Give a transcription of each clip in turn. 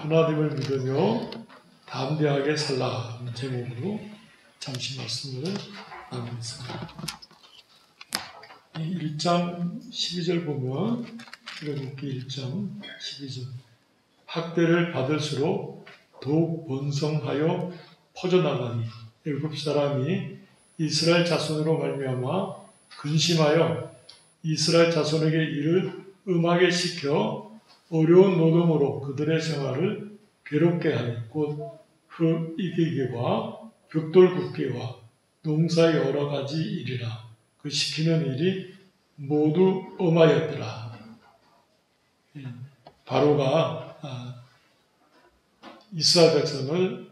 하나님을 믿으며 담대하게 살라 하는 제목으로 잠시 말씀을 나누겠습니다. 1장 12절 보면 출애굽기 1장 12절 학대를 받을수록 더욱 번성하여 퍼져나가니 애굽 사람이 이스라엘 자손으로 말미암아 근심하여 이스라엘 자손에게 이를 음하게 시켜 어려운 노동으로 그들의 생활을 괴롭게 하니 곧 흙 이기기와 벽돌 굽기와 농사의 여러 가지 일이라 그 시키는 일이 모두 엄하였더라. 바로가 이스라엘 백성을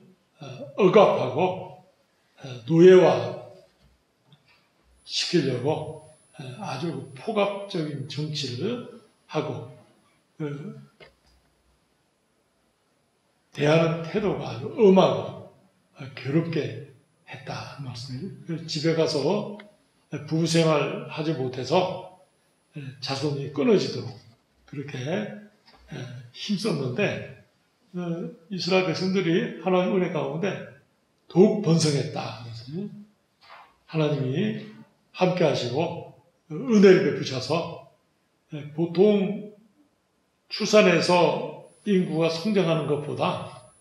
억압하고 노예화 시키려고 아주 폭압적인 정치를 하고 대하는 태도가 아주 엄하고 괴롭게 했다 말씀이에요. 집에 가서 부부 생활 하지 못해서 자손이 끊어지도록 그렇게 힘썼는데 이스라엘 백성들이 하나님 은혜 가운데 더욱 번성했다. 하나님이 함께 하시고 은혜를 베푸셔서 보통 출산해서 인구가 성장하는 것보다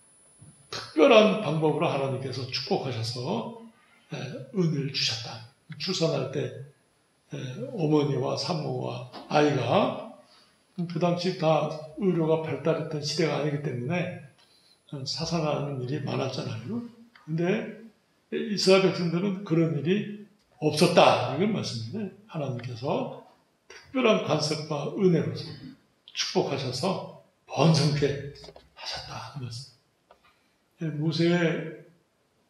특별한 방법으로 하나님께서 축복하셔서 은혜를 주셨다. 출산할 때 어머니와 산모와 아이가 그 당시 다 의료가 발달했던 시대가 아니기 때문에 사상하는 일이 많았잖아요. 근데 이스라엘 백성들은 그런 일이 없었다. 이걸 말씀드려요. 하나님께서 특별한 간섭과 은혜로서 축복하셔서 번성케 하셨다. 모세의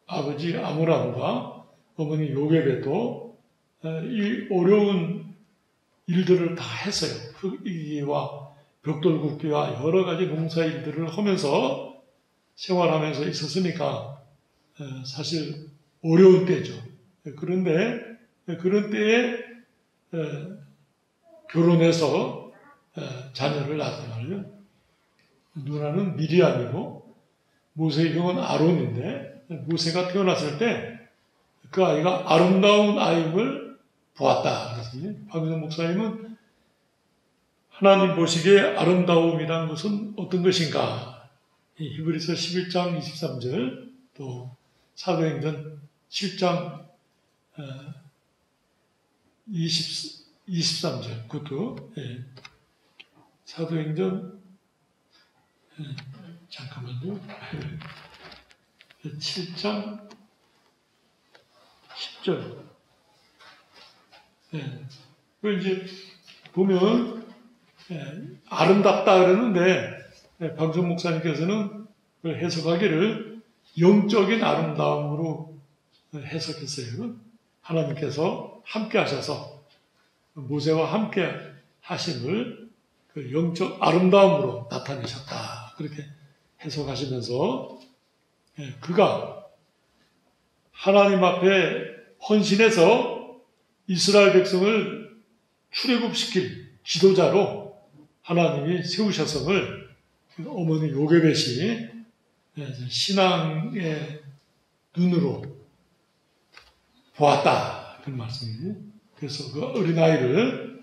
아버지 아므람과 어머니 요게벳도 이 어려운 일들을 다 했어요. 흙이기와 벽돌 굽기와 여러 가지 농사 일들을 하면서 생활하면서 있었으니까 사실 어려운 때죠. 그런데 그런 때에 결혼해서 자녀를 낳았단 말이에요. 누나는 미리암이고 모세의 형은 아론인데 모세가 태어났을 때 그 아이가 아름다운 아임을 보았다. 박윤성 목사님은 하나님 보시기에 아름다움이란 것은 어떤 것인가? 히브리서 11장 23절 또 사도행전 7장 23절 그것도 사도행전 잠깐만요. 7장 10절 그 이제 보면 아름답다 그러는데 박준 목사님께서는 해석하기를 영적인 아름다움으로 해석했어요. 하나님께서 함께 하셔서 모세와 함께 하심을 그 영적 아름다움으로 나타내셨다. 그렇게 해석하시면서 그가 하나님 앞에 헌신해서 이스라엘 백성을 출애굽시킬 지도자로 하나님이 세우셨음을 어머니 요게벳이 신앙의 눈으로 보았다. 그런 말씀이에요. 그래서 그 어린아이를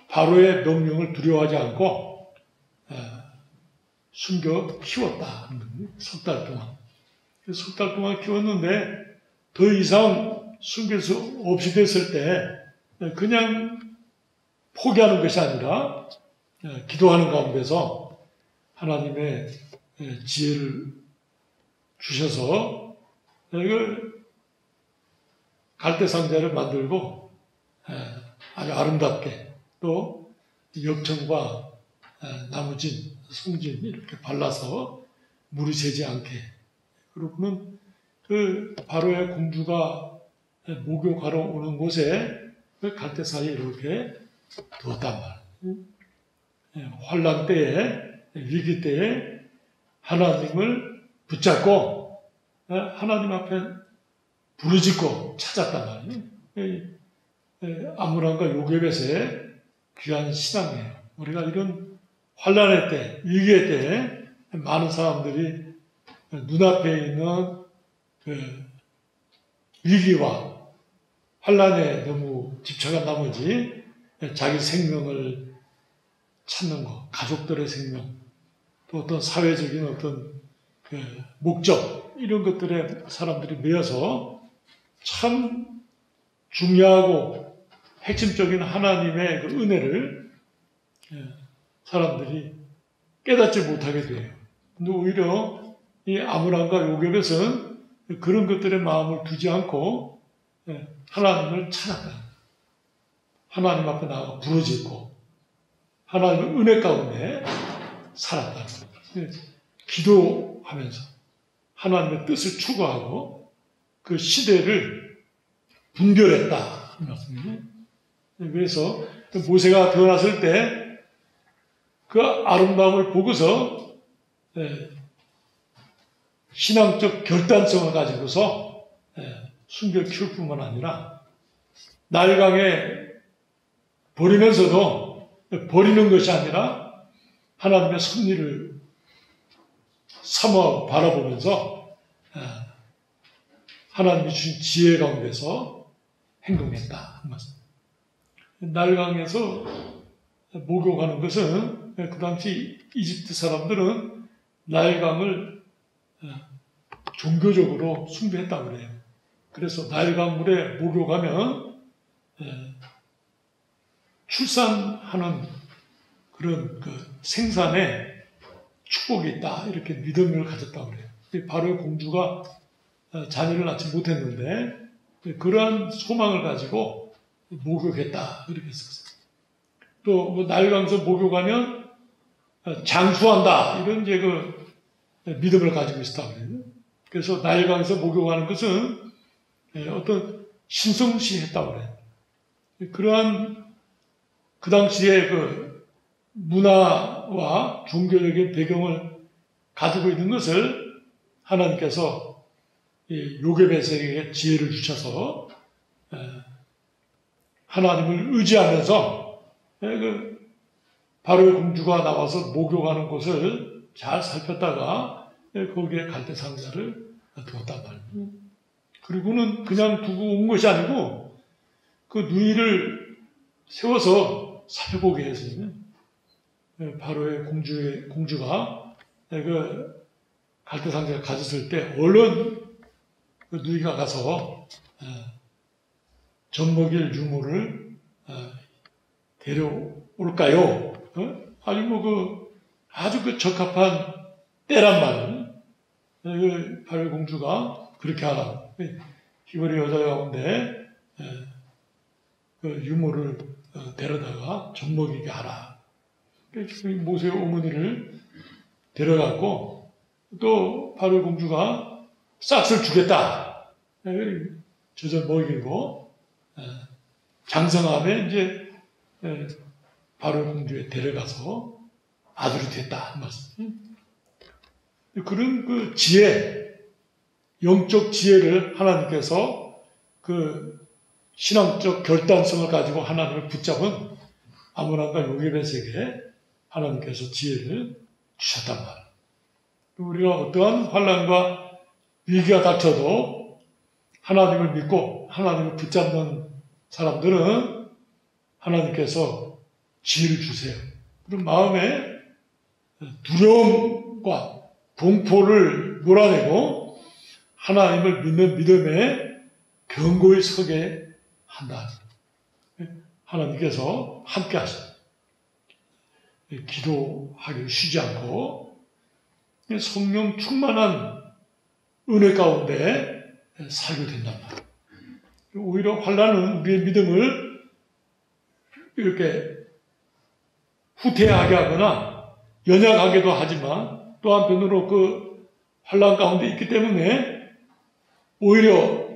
바로의 명령을 두려워하지 않고 숨겨 키웠다. 석 달 동안. 석 달 동안 키웠는데 더 이상 숨길 수 없이 됐을 때 그냥 포기하는 것이 아니라 기도하는 가운데서 하나님의 지혜를 주셔서 이걸 갈대상자를 만들고 아주 아름답게 또 역청과 나무진, 송진 이렇게 발라서 물이 새지 않게 그러고는 그 바로의 공주가 목욕하러 오는 곳에 그 갈대사이에 이렇게 두었단 말이에요. 환난 때에 위기 때에 하나님을 붙잡고 하나님 앞에 부르짖고 찾았단 말이에요. 아므람과 요게벳의 귀한 신앙이에요. 우리가 이런 환난의 때, 위기의 때 많은 사람들이 눈앞에 있는 그 위기와 환난에 너무 집착한 나머지 자기 생명을 찾는 것, 가족들의 생명, 또 어떤 사회적인 어떤 그 목적 이런 것들에 사람들이 매여서 참 중요하고 핵심적인 하나님의 그 은혜를 사람들이 깨닫지 못하게 돼요. 근데 오히려 이 아므람과 요국벳은 그런 것들의 마음을 두지 않고 하나님을 찾았다. 하나님 앞에 나가 부르짖고 하나님의 은혜 가운데 살았다. 기도하면서 하나님의 뜻을 추구하고 그 시대를 분별했다. 그래서 모세가 태어났을 때 그 아름다움을 보고서 신앙적 결단성을 가지고서 순결 키울 뿐만 아니라 나일강에 버리면서도 버리는 것이 아니라 하나님의 섭리를 사모하고 바라보면서 하나님이 주신 지혜 가운데서 행동했다. 나일강에서 목욕하는 것은 그 당시 이집트 사람들은 나일강을 종교적으로 숭배했다고 그래요. 그래서 나일강 물에 목욕하면 출산하는 그런 그 생산에 축복이 있다. 이렇게 믿음을 가졌다고 그래요. 바로의 공주가 자녀를 낳지 못했는데 그러한 소망을 가지고 목욕했다. 이렇게 썼어요. 또 뭐 나일강에서 목욕하면 장수한다. 이런 이제 그 믿음을 가지고 있었다고 그래요. 그래서 나일강에서 목욕하는 것은 어떤 신성시했다고 그래요. 그러한 그 당시에 그 문화와 종교적인 배경을 가지고 있는 것을 하나님께서 요국벳에게 지혜를 주셔서 하나님을 의지하면서 그 바로의 공주가 나와서 목욕하는 곳을 잘 살폈다가 거기에 갈대 상자를 두었단 말이에요. 그리고는 그냥 두고 온 것이 아니고 그 누이를 세워서 살펴보게 했어요. 바로의 공주가 그 갈대 상자를 가졌을 때 얼른 그 누이가 가서 젖먹일 유모를 데려올까요? 아니 아주 그 적합한 때란 말이에요. 바로의 공주가 그렇게 하라. 히브리 여자 가운데 그 유모를 데려다가 젖먹이게 하라. 모세의 어머니를 데려갔고 또 바로의 공주가 싹을 주겠다. 젖을 먹이고 장성함에 이제 바로의 공주에 데려가서 아들이 됐다. 그런 그 지혜, 영적 지혜를 하나님께서 그 신앙적 결단성을 가지고 하나님을 붙잡은 아므람과 요국벳에게 하나님께서 지혜를 주셨단 말이에요. 우리가 어떠한 환난과 위기가 닥쳐도 하나님을 믿고 하나님을 붙잡는 사람들은 하나님께서 지혜를 주세요. 그런 마음에 두려움과 공포를 몰아내고 하나님을 믿는 믿음에 견고히 서게 한다. 하나님께서 함께 하십니다. 기도하기 쉬지 않고 성령 충만한 은혜 가운데 살게 된단 말이에요. 오히려 환난은 우리의 믿음을 이렇게 후퇴하게 하거나 연약하게도 하지만 또 한편으로 그 환난 가운데 있기 때문에 오히려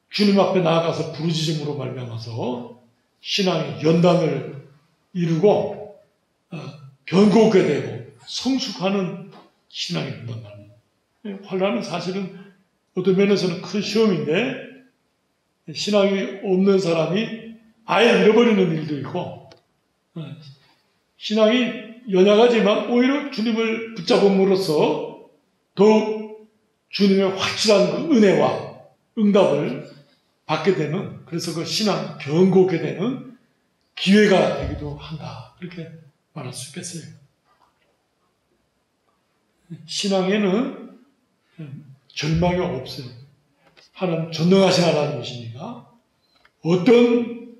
주님 앞에 나아가서 부르짖음으로 말미암아서 신앙의 연단을 이루고 견고하게 되고 성숙하는 신앙이 된단 말이에요. 환난은 사실은 어떤 면에서는 큰 시험인데 신앙이 없는 사람이 아예 잃어버리는 일도 있고 신앙이 연약하지만 오히려 주님을 붙잡음으로써 더욱 주님의 확실한 그 은혜와 응답을 받게 되는, 그래서 그 신앙 견고하게 되는 기회가 되기도 한다. 이렇게 말할 수 있겠어요. 신앙에는 절망이 없어요. 하나님 전능하신 하나님이시니까 어떤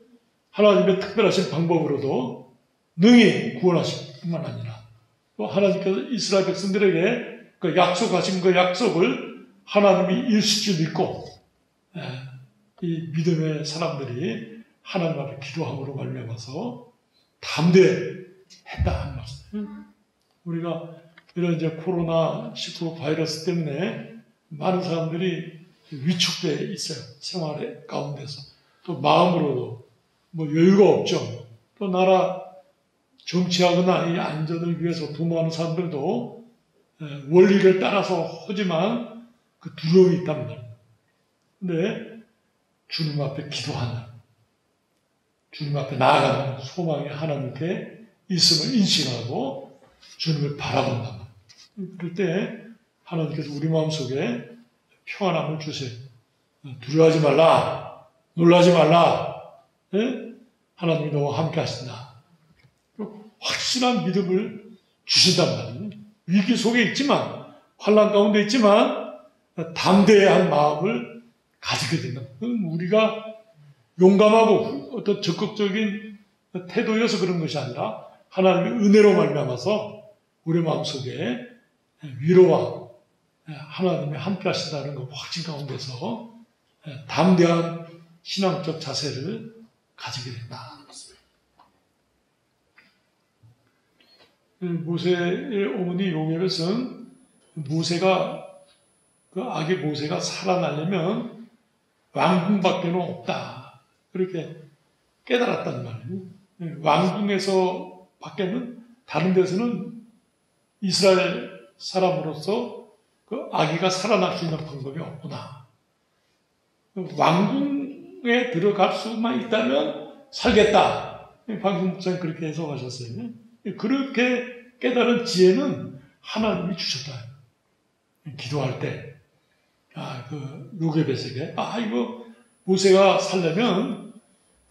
하나님의 특별하신 방법으로도 능히 구원하실 뿐만 아니라 또 하나님께서 이스라엘 백성들에게 그 약속하신 그 약속을 하나님이 이루실 줄 믿고 이 믿음의 사람들이 하나님 앞에 기도함으로 말미암아서 담대했다 하는 말씀. 우리가 이런 이제 코로나19 바이러스 때문에 많은 사람들이 위축되어 있어요. 생활의 가운데서. 또 마음으로도 뭐 여유가 없죠. 또 나라 정치하거나 이 안전을 위해서 도모하는 사람들도 원리를 따라서 하지만 그 두려움이 있단 말이에요. 근데 주님 앞에 기도하는, 주님 앞에 나아가는 소망이 하나님께 있음을 인식하고 주님을 바라본단 말이에요. 그럴 때 하나님께서 우리 마음속에 평안함을 주세요. 두려워하지 말라, 놀라지 말라. 하나님이 너와 함께 하신다. 확실한 믿음을 주신단 말이에요. 위기 속에 있지만, 환난 가운데 있지만 담대한 마음을 가지게 된다. 우리가 용감하고 어떤 적극적인 태도여서 그런 것이 아니라 하나님의 은혜로 말미암아서 우리 마음속에 위로와 하나님의 함께 하신다는 그 확신 가운데서 담대한 신앙적 자세를 가지게 된다. 모세의 어머니 요셉은 그 아기 모세가 살아나려면 왕궁밖에는 없다. 그렇게 깨달았단 말이에요. 왕궁에서 밖에는, 다른 데서는 이스라엘 사람으로서 그 아기가 살아날 수 있는 방법이 없구나. 왕궁에 들어갈 수만 있다면 살겠다. 방금 목사님 그렇게 해석하셨어요. 그렇게 깨달은 지혜는 하나님이 주셨다. 기도할 때, 요셉에게, 이거 모세가 살려면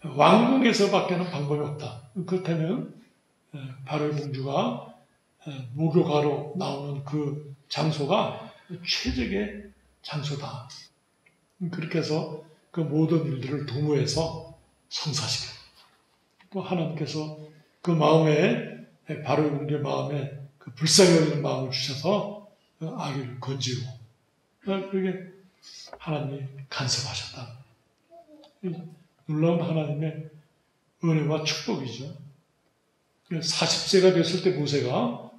왕궁에서 밖에는 방법이 없다. 그렇다면, 바로의 공주가 목욕하러 나오는 그 장소가 최적의 장소다. 그렇게 해서 그 모든 일들을 도모해서 성사시켜. 또 하나님께서 그 마음에, 바로의 공주의 마음에 그 불쌍히 여기는 마음을 주셔서 그 아기를 건지고, 그렇게 하나님이 간섭하셨다. 놀라운 하나님의 은혜와 축복이죠. 40세가 됐을 때 모세가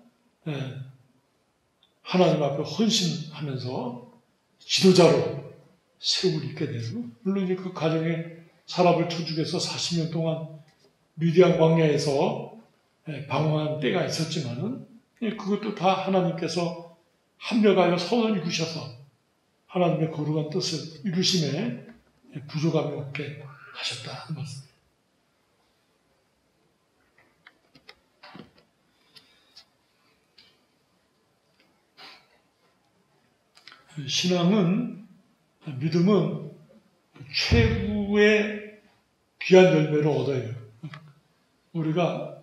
하나님 앞에 헌신하면서 지도자로 세움을 입게 되고, 물론 이제 그 가정에 사람을 쳐죽여서 40년 동안 미디안 광야에서 방황한 때가 있었지만은 그것도 다 하나님께서 합력하여 선을 이루셔서 하나님의 거룩한 뜻을 이루심에 부족함이 없게 하셨다 하는 말씀. 신앙은, 믿음은 최후의 귀한 열매를 얻어요. 우리가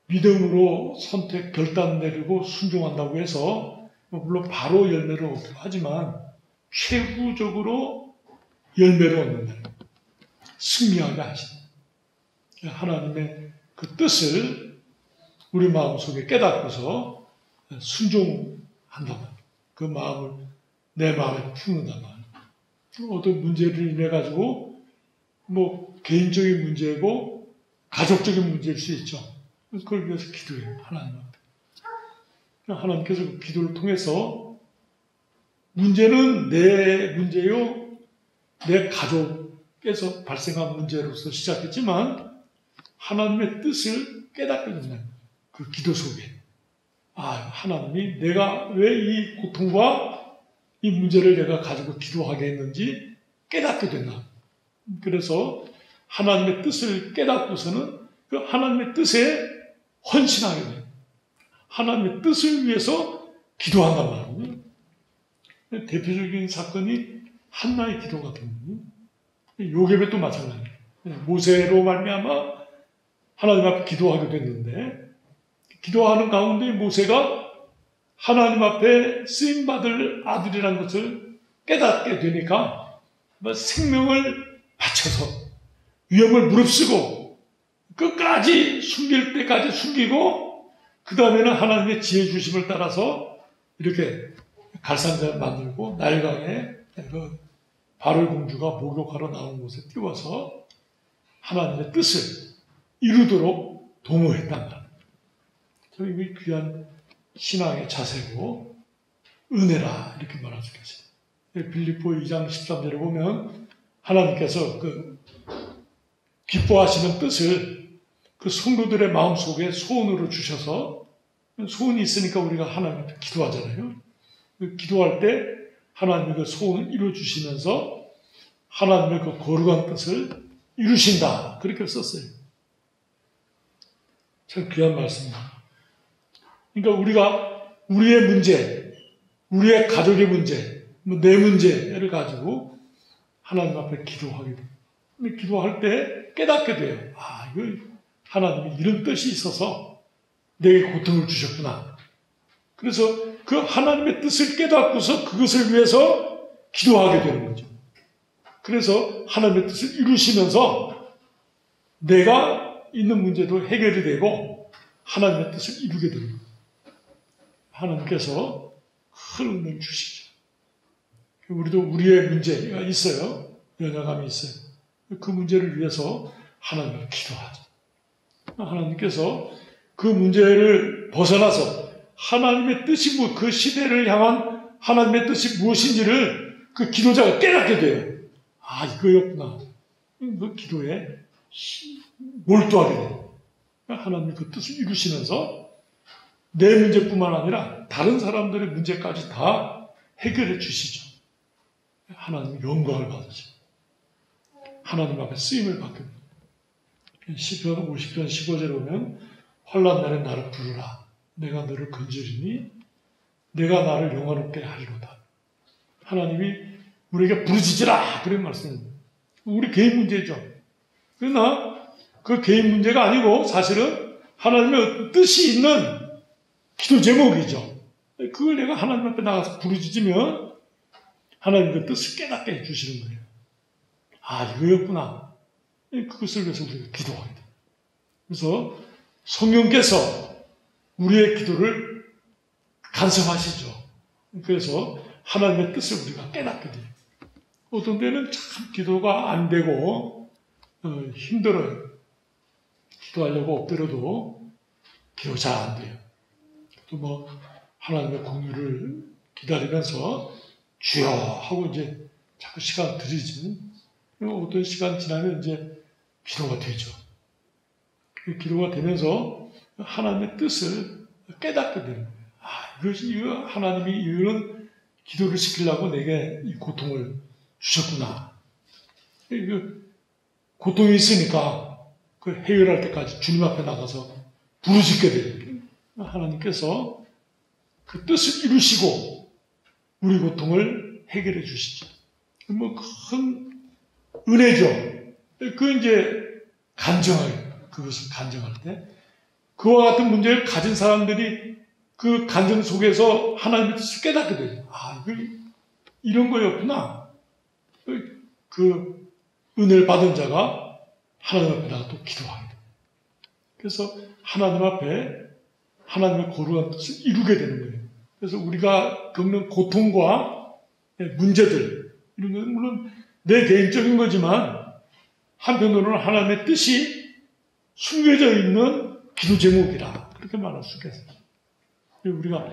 믿음으로 선택, 결단 내리고 순종한다고 해서 물론 바로 열매를 얻기도 하지만 최후적으로 열매를 얻는다. 승리하게 하신다. 하나님의 그 뜻을 우리 마음속에 깨닫고서 순종한다. 그 마음을 내 마음에 품는단 말이에요. 어떤 문제를 인해 가지고 뭐 개인적인 문제고 가족적인 문제일 수 있죠. 그걸 위해서 기도해요. 하나님 앞에. 하나님께서 그 기도를 통해서 문제는 내 문제요, 내 가족에서 발생한 문제로서 시작했지만 하나님의 뜻을 깨닫게 된다. 그 기도 속에. 하나님이 내가 왜 이 고통과 이 문제를 내가 가지고 기도하게 했는지 깨닫게 된다. 그래서 하나님의 뜻을 깨닫고서는 그 하나님의 뜻에 헌신하게 돼요. 하나님의 뜻을 위해서 기도한단 말이에요. 대표적인 사건이 한나의 기도거든요. 요셉도 마찬가지예요. 모세로 말미암아 하나님 앞에 기도하게 됐는데, 기도하는 가운데 모세가 하나님 앞에 쓰임받을 아들이라는 것을 깨닫게 되니까 생명을 바쳐서 위험을 무릅쓰고 끝까지 숨길 때까지 숨기고, 그 다음에는 하나님의 지혜 주심을 따라서 이렇게 갈산자 만들고 나일강에 바로 공주가 목욕하러 나온 곳에 띄워서 하나님의 뜻을 이루도록 도모했단 말이에요. 이 귀한 신앙의 자세고 은혜라 이렇게 말할 수 있겠어요. 빌립보 2장 13절에 보면 하나님께서 그 기뻐하시는 뜻을 그 성도들의 마음속에 소원으로 주셔서, 소원이 있으니까 우리가 하나님 앞에 기도하잖아요. 기도할 때 하나님의 그 소원을 이루어주시면서 하나님의 그 거룩한 뜻을 이루신다, 그렇게 썼어요. 참 귀한 말씀입니다. 그러니까 우리가 우리의 문제, 우리의 가족의 문제, 내 문제를 가지고 하나님 앞에 기도하게 돼요. 기도할 때 깨닫게 돼요. 아, 이거 하나님이 이런 뜻이 있어서 내게 고통을 주셨구나. 그래서 그 하나님의 뜻을 깨닫고서 그것을 위해서 기도하게 되는 거죠. 그래서 하나님의 뜻을 이루시면서 내가 있는 문제도 해결이 되고 하나님의 뜻을 이루게 됩니다. 하나님께서 큰 은혜를 주시죠. 우리도 우리의 문제가 있어요. 연약함이 있어요. 그 문제를 위해서 하나님을 기도하죠. 하나님께서 그 문제를 벗어나서 하나님의 뜻이 그 시대를 향한 하나님의 뜻이 무엇인지를 그 기도자가 깨닫게 돼요. 아, 이거였구나. 그 기도에 몰두하게 돼요. 하나님이 그 뜻을 이루시면서 내 문제뿐만 아니라 다른 사람들의 문제까지 다 해결해 주시죠. 하나님 영광을 받으시고 하나님 앞에 쓰임을 받게 됩니다. 시편 50편 15절에 보면 환난 날에 나를 부르라. 내가 너를 건지리니 내가 나를 영화롭게 하리로다. 하나님이 우리에게 부르짖으라, 그런 말씀입니다. 우리 개인 문제죠. 그러나 그 개인 문제가 아니고 사실은 하나님의 뜻이 있는 기도 제목이죠. 그걸 내가 하나님 앞에 나가서 부르짖으면 하나님 그 뜻을 깨닫게 해주시는 거예요. 아, 이거였구나. 그것을 위해서 우리가 기도하게 돼요. 그래서 성령께서 우리의 기도를 간섭하시죠. 그래서 하나님의 뜻을 우리가 깨닫게 돼요. 어떤 때는 참 기도가 안 되고 힘들어요. 기도하려고 엎드려도 기도 잘 안 돼요. 또 하나님의 공유를 기다리면서 주여 하고 이제 자꾸 시간 들이지. 어떤 시간 지나면 이제 기도가 되죠. 기도가 되면서 하나님의 뜻을 깨닫게 되는 거예요. 아, 이거 하나님이 이런 기도를 시키려고 내게 이 고통을 주셨구나. 고통이 있으니까 그 해결할 때까지 주님 앞에 나가서 부르짖게 돼요. 하나님께서 그 뜻을 이루시고 우리 고통을 해결해 주시죠. 큰 은혜죠. 이제 그것을 간증할 때 그와 같은 문제를 가진 사람들이 그 간증 속에서 하나님의 뜻을 깨닫게 되죠. 아, 이런 거였구나. 그 은혜를 받은 자가 하나님 앞에 나가 또 기도하게 돼요. 그래서 하나님 앞에 하나님의 거룩한 뜻을 이루게 되는 거예요. 그래서 우리가 겪는 고통과 문제들, 이런 것은 물론 내 개인적인 거지만 한편으로는 하나님의 뜻이 숨겨져 있는 기도 제목이라 그렇게 말할 수 있겠어요. 우리가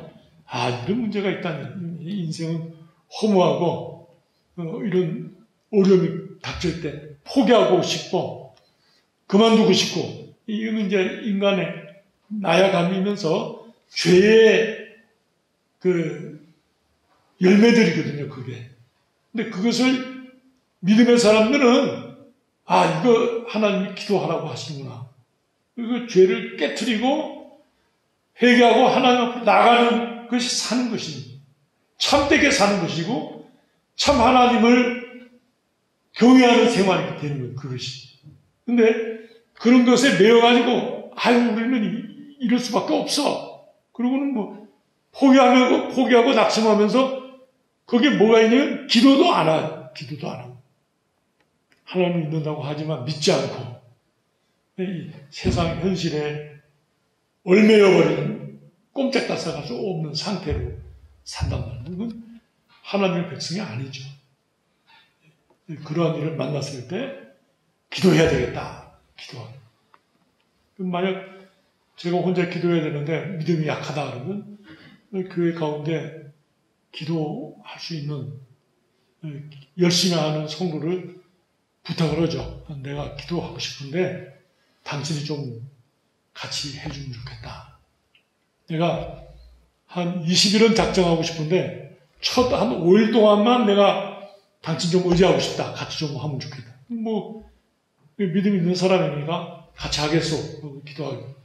이런 문제가 있다니, 인생은 허무하고 이런 어려움이 닥칠 때 포기하고 싶고 그만두고 싶고, 이건 이제 인간의 나약함이면서 죄의 그 열매들이거든요, 그게. 근데 그것을 믿음의 사람들은 이거 하나님이 기도하라고 하시는구나. 그 죄를 깨트리고 회개하고 하나님 앞으로 나가는 것이 사는 것입니다. 참되게 사는 것이고 참 하나님을 경외하는 생활이 되는 거예요. 그것이. 근데 그런 것에 매여가지고 우리는 이럴 수밖에 없어. 그러고는 뭐 포기하고 낙심하면서 거기에 뭐가 있냐면 기도도 안 하고 하나님 믿는다고 하지만 믿지 않고 이 세상 현실에 얼매여버린 꼼짝달싹할 수 없는 상태로 산단 말이에요. 그건 하나님의 백성이 아니죠. 그러한 일을 만났을 때 기도해야 되겠다. 기도하고. 만약 제가 혼자 기도해야 되는데 믿음이 약하다 그러면 교회 가운데 기도할 수 있는 열심히 하는 성도를 부탁을 하죠. 내가 기도하고 싶은데 당신이 좀 같이 해주면 좋겠다. 내가 한 20일은 작정하고 싶은데 첫 한 5일 동안만 내가 당신 좀 의지하고 싶다. 같이 좀 하면 좋겠다. 뭐 믿음 있는 사람이니까 같이 하겠소. 기도하고.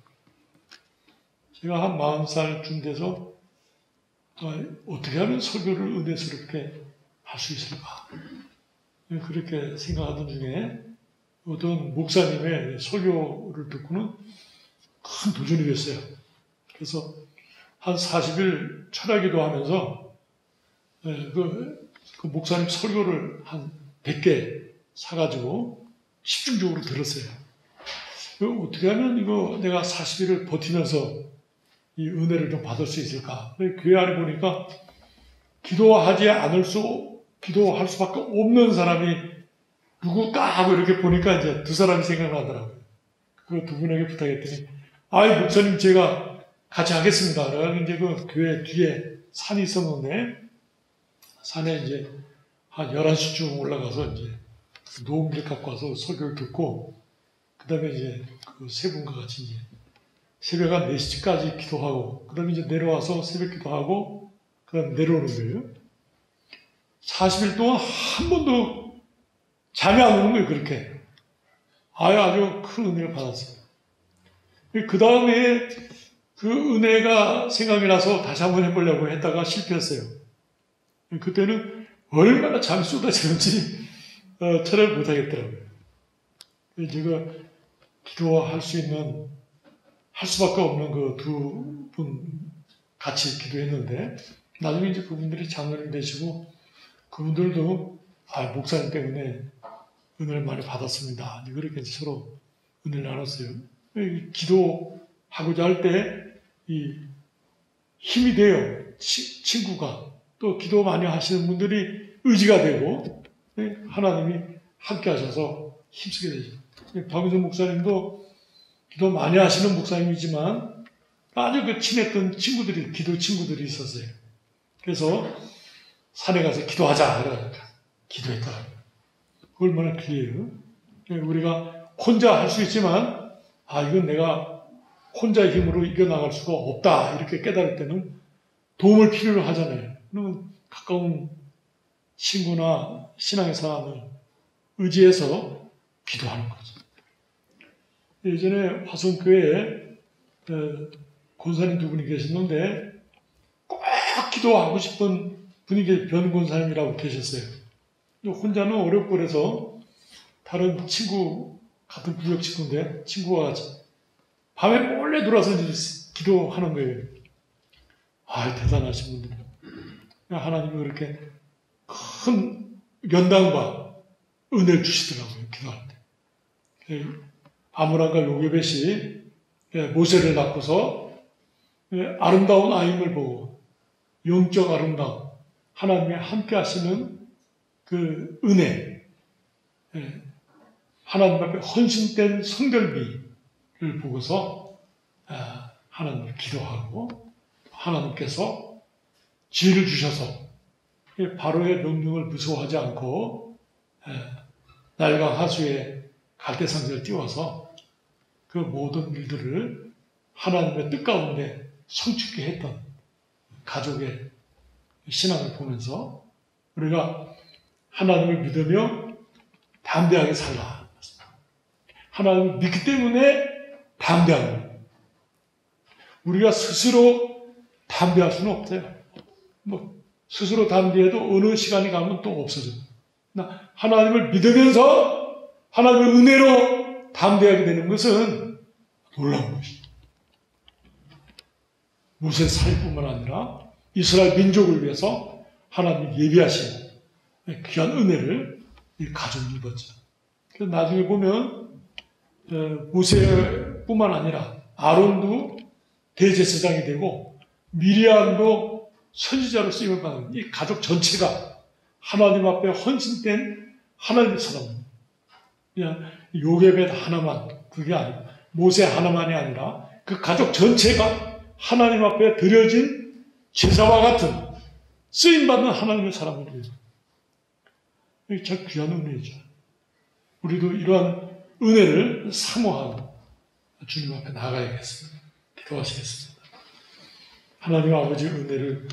제가 한 40살쯤 돼서 어떻게 하면 설교를 은혜스럽게 할 수 있을까? 그렇게 생각하던 중에 어떤 목사님의 설교를 듣고는 큰 도전이 됐어요. 그래서 한 40일 철야기도 하면서 그 목사님 설교를 한 100개 사가지고 집중적으로 들었어요. 어떻게 하면 이거 내가 40일을 버티면서 이 은혜를 좀 받을 수 있을까? 교회 안에 보니까 기도할 수밖에 없는 사람이 누굴까 하고 이렇게 보니까 이제 두 사람이 생각나더라고요. 그 두 분에게 부탁했더니, 목사님 제가 같이 하겠습니다. 그래서 이제 그 교회 뒤에 산이 있었는데, 산에 이제 한 11시쯤 올라가서 이제 노음기를 갖고 와서 설교를 듣고, 그 다음에 이제 그 세 분과 같이 이제 새벽 한 4시까지 기도하고, 그 다음에 이제 내려와서 새벽 기도하고, 그 다음에 내려오는 거예요. 40일 동안 한 번도 잠이 안 오는 거예요, 그렇게. 아주 큰 은혜를 받았어요. 그 다음에 그 은혜가 생각이 나서 다시 한번 해보려고 했다가 실패했어요. 그때는 얼마나 잠이 쏟아지는지 철회를 못하겠더라고요. 제가 기도할 수밖에 없는 그 두 분 같이 기도했는데, 나중에 이제 그분들이 장로님 되시고, 그분들도, 목사님 때문에 은혜를 많이 받았습니다. 그렇게 서로 은혜를 나눴어요. 기도하고자 할 때, 힘이 돼요. 친구가. 또 기도 많이 하시는 분들이 의지가 되고, 하나님이 함께 하셔서 힘쓰게 되죠. 박은선 목사님도 기도 많이 하시는 목사님이지만 아주 친했던 기도 친구들이 있었어요. 그래서 산에 가서 기도하자. 그러니까 기도했더라고요. 얼마나 귀해요. 우리가 혼자 할 수 있지만, 이건 내가 혼자의 힘으로 이겨나갈 수가 없다. 이렇게 깨달을 때는 도움을 필요로 하잖아요. 그러면 가까운 친구나 신앙의 사람을 의지해서 기도하는 거죠. 예전에 화성교회에 권사님 두 분이 계셨는데 꼭 기도하고 싶은 분이 변 권사님이라고 계셨어요. 혼자는 어렵고 그래서 다른 친구, 같은 구역 친구인데 친구와 같이 밤에 몰래 들어와서 기도하는 거예요. 대단하신 분들. 하나님이 그렇게 큰 연단과 은혜를 주시더라고요. 기도할 때. 아므람과 요게벳이 모세를 낳고서 아름다운 아임을 보고 영적 아름다움, 하나님의 함께 하시는 그 은혜, 하나님 앞에 헌신된 성결미를 보고서 하나님을 기도하고 하나님께서 지혜를 주셔서 바로의 명령을 무서워하지 않고 날과 하수에 갈대상자를 띄워서 그 모든 일들을 하나님의 뜻 가운데 성취케 했던 가족의 신앙을 보면서 우리가 하나님을 믿으며 담대하게 살라. 하나님을 믿기 때문에 담대한 거예요. 우리가 스스로 담대할 수는 없대요. 뭐 스스로 담대해도 어느 시간이 가면 또 없어져. 하나님을 믿으면서 하나님의 은혜로 담대하게 되는 것은 놀라운 것이죠. 모세 살뿐만 아니라 이스라엘 민족을 위해서 하나님이 예비하신 귀한 은혜를 이 가족이 입었죠. 그래서 나중에 보면 모세뿐만 아니라 아론도 대제사장이 되고 미리암도 선지자로 쓰임을 받은 이 가족 전체가 하나님 앞에 헌신된 하나님의 사람입니다. 그냥 요게벳 하나만, 그게 아니고 모세 하나만이 아니라 그 가족 전체가 하나님 앞에 드려진 제사와 같은 쓰임받는 하나님의 사람들이에요. 이게 참 귀한 은혜죠. 우리도 이러한 은혜를 사모하고 주님 앞에 나가야겠습니다. 기도하시겠습니다. 하나님 아버지 은혜를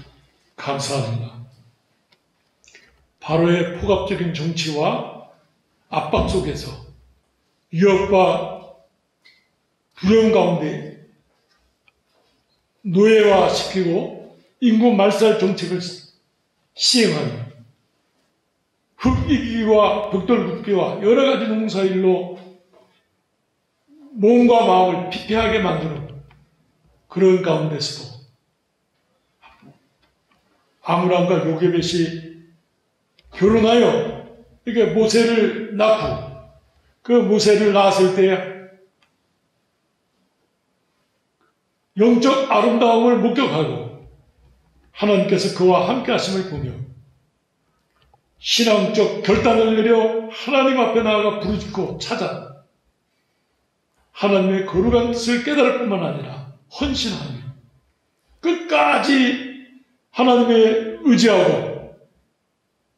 감사합니다. 바로의 폭압적인 정치와 압박 속에서 위협과 두려움 가운데 노예화시키고 인구 말살 정책을 시행하며 흙이기와 벽돌 굽기와 여러 가지 농사일로 몸과 마음을 피폐하게 만드는 그런 가운데서도 아므람과 요게벳이 결혼하여 이게 모세를 낳고 그 모세를 낳았을 때 영적 아름다움을 목격하고 하나님께서 그와 함께 하심을 보며 신앙적 결단을 내려 하나님 앞에 나아가 부르짖고 찾아 하나님의 거룩한 뜻을 깨달을 뿐만 아니라 헌신하며 끝까지 하나님의 의지하고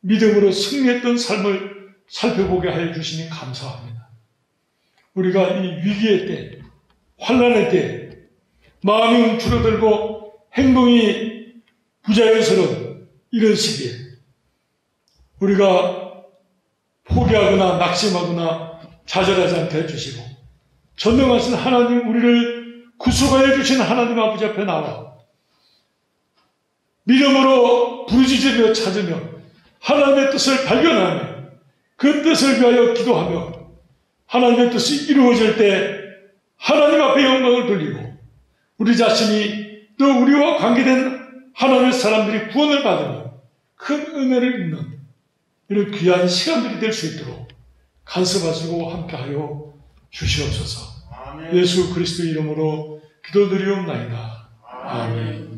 믿음으로 승리했던 삶을 살펴보게 하여 주시니 감사합니다. 우리가 이 위기의 때, 환난의 때, 마음이 줄어들고 행동이 부자연스러운 이런 시기에 우리가 포기하거나 낙심하거나 좌절하지 않게 해주시고 전능하신 하나님, 우리를 구속하여 주신 하나님 아버지 앞에 나와 믿음으로 부르짖으며 찾으며 하나님의 뜻을 발견하며 그 뜻을 위하여 기도하며 하나님의 뜻이 이루어질 때 하나님 앞에 영광을 돌리고 우리 자신이 또 우리와 관계된 하나님의 사람들이 구원을 받으며 큰 은혜를 입는 이런 귀한 시간들이 될 수 있도록 간섭하시고 함께하여 주시옵소서. 아멘. 예수 그리스도 이름으로 기도드리옵나이다. 아멘.